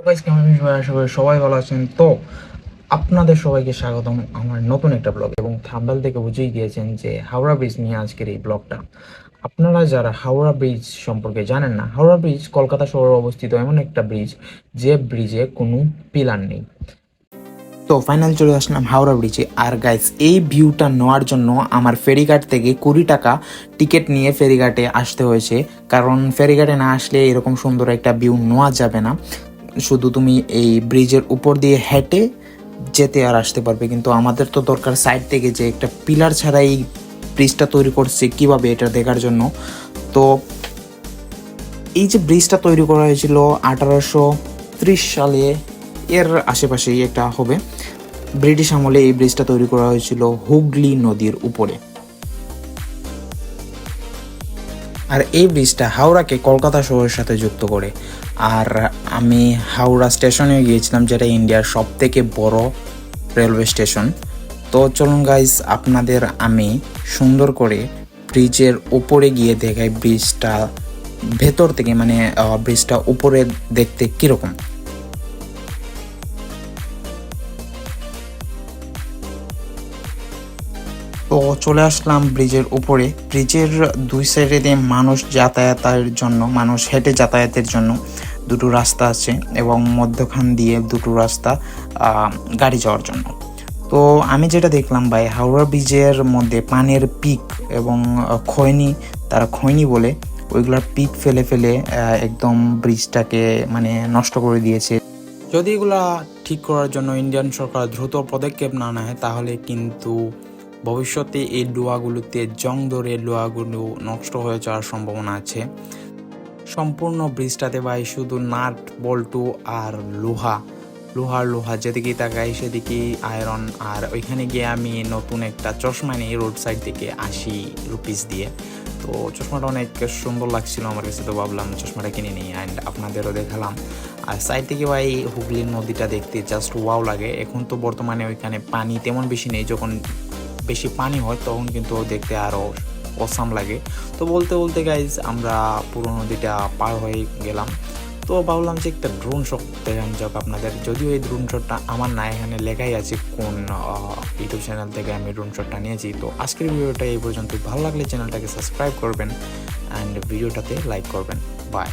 Guys, কেমন আছেন সবাই? আশা করি সবাই ভালো আছেন। তো আপনাদের সবাইকে স্বাগতম আমার নতুন একটা ব্লগ। এবং থাম্বনেল থেকে বুঝেই গিয়েছেন যে হাওড়া ব্রিজ নিয়ে আজকের এই ব্লগটা। আপনারা যারা হাওড়া ব্রিজ সম্পর্কে জানেন না, হাওড়া ব্রিজ কলকাতা শহরে অবস্থিত এমন একটা ব্রিজ যে ব্রিজে কোনো পিলার নেই। তো ফাইনাল চলে আসলাম হাওড়া ব্রিজে। আর গাইস, এই ভিউটা নেওয়ার জন্য আমার ফেরিঘাট থেকে 20 টাকা টিকিট নিয়ে ফেরিঘাটে আসতে হয়েছে, কারণ ফেরিঘাটে না আসলে এরকম সুন্দর একটা ভিউ নেওয়া যাবে না। শুধু তুমি এই ব্রিজের উপর দিয়ে হেঁটে যেতে আর আসতে পারবে, কিন্তু আমাদের তো দরকার সাইড থেকে যে একটা পিলার ছাড়া এই ব্রিজটা তৈরি করছে কিভাবে, এটা দেখার জন্য। তো এই যে ব্রিজটা তৈরি করা হয়েছিল 1830 সালে, এর আশেপাশেই একটা হবে। ব্রিটিশ আমলে এই ব্রিজটা তৈরি করা হয়েছিল হুগলি নদীর উপরে। আর এই ব্রিজটা হাওড়াকে কলকাতা শহরের সাথে যুক্ত করে। আর আমি হাওড়া স্টেশনে গিয়েছিলাম, যেটা ইন্ডিয়ার সব থেকে বড় রেলওয়ে স্টেশন। তো চলুন গাইজ, আপনাদের আমি সুন্দর করে ব্রিজের উপরে গিয়ে দেখাই ব্রিজটা ভেতর থেকে, মানে ব্রিজটা উপরে দেখতে কীরকম। তো চলে আসলাম ব্রিজের উপরে। ব্রিজের দুই সাইডে দিয়ে মানুষ হেঁটে যাতায়াতের জন্য দুটো রাস্তা আছে, এবং মধ্যখান দিয়ে দুটো রাস্তা গাড়ি যাওয়ার জন্য। তো আমি যেটা দেখলাম ভাই, হাওড়া ব্রিজের মধ্যে পানের পিক এবং তারা খৈনি বলে ওইগুলার পিক ফেলে ফেলে একদম ব্রিজটাকে মানে নষ্ট করে দিয়েছে। যদি এগুলা ঠিক করার জন্য ইন্ডিয়ান সরকার দ্রুত পদক্ষেপ না নেয়, তাহলে কিন্তু ভবিষ্যতে এই লোহাগুলোতে জং ধরে লোহাগুলো নষ্ট হয়ে যাওয়ার সম্ভাবনা আছে। সম্পূর্ণ ব্রিজটাতে ভাই শুধু নাট বল্টু আর লোহা যেদিকেই তাকাই সেদিকেই আয়রন। আর ওইখানে গিয়ে আমি নতুন একটা চশমা নিই রোড সাইড থেকে 80 রুপিস দিয়ে। তো চশমাটা অনেক সুন্দর লাগছিল আমার কাছে, তো ভাবলাম চশমাটা কিনে নিই অ্যান্ড আপনাদেরও দেখালাম। আর সাইড থেকে ভাই হুগলির নদীটা দেখতে জাস্ট ওয়াও লাগে। এখন তো বর্তমানে ওইখানে পানি তেমন বেশি নেই, যখন বেশি পানি হয় তখন কিন্তু দেখতে আরও অসাম লাগে। তো বলতে বলতে গাইজ আমরা পুরো নদীটা পার হয়ে গেলাম। তো ভাবলাম যে একটা ড্রোন শট দেখানো যাক আপনাদের। যদিও এই ড্রোন শটটা আমার না, এখানে লেখাই আছে কোন ইউটিউব চ্যানেল থেকে আমি ড্রোন শটটা নিয়েছি। তো আজকের ভিডিওটা এই পর্যন্ত। ভালো লাগলে চ্যানেলটাকে সাবস্ক্রাইব করবেন অ্যান্ড ভিডিওটাতে লাইক করবেন। বাই।